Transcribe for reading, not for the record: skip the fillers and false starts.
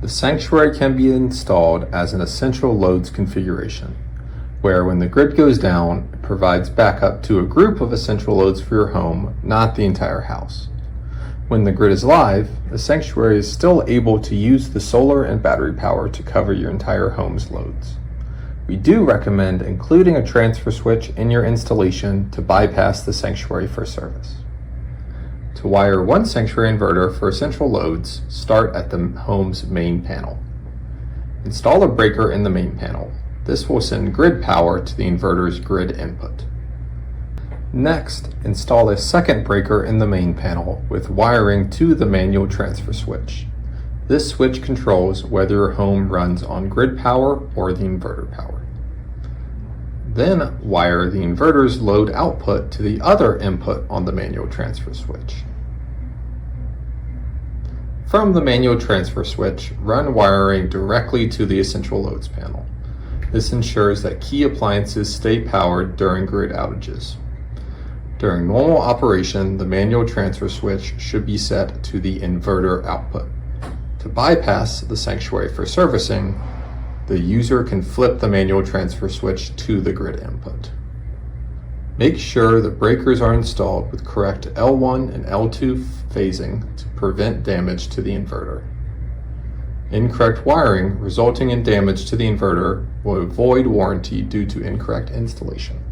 The sanctuary can be installed as an essential loads configuration, where when the grid goes down, it provides backup to a group of essential loads for your home, not the entire house. When the grid is live, the sanctuary is still able to use the solar and battery power to cover your entire home's loads. We do recommend including a transfer switch in your installation to bypass the sanctuary for service. To wire one sanctuary inverter for essential loads, start at the home's main panel. Install a breaker in the main panel. This will send grid power to the inverter's grid input. Next, install a second breaker in the main panel with wiring to the manual transfer switch. This switch controls whether your home runs on grid power or the inverter power. Then wire the inverter's load output to the other input on the manual transfer switch. From the manual transfer switch, run wiring directly to the essential loads panel. This ensures that key appliances stay powered during grid outages. During normal operation, the manual transfer switch should be set to the inverter output. To bypass the sanctuary for servicing, the user can flip the manual transfer switch to the grid input. Make sure the breakers are installed with correct L1 and L2 phasing to prevent damage to the inverter. Incorrect wiring resulting in damage to the inverter will void warranty due to incorrect installation.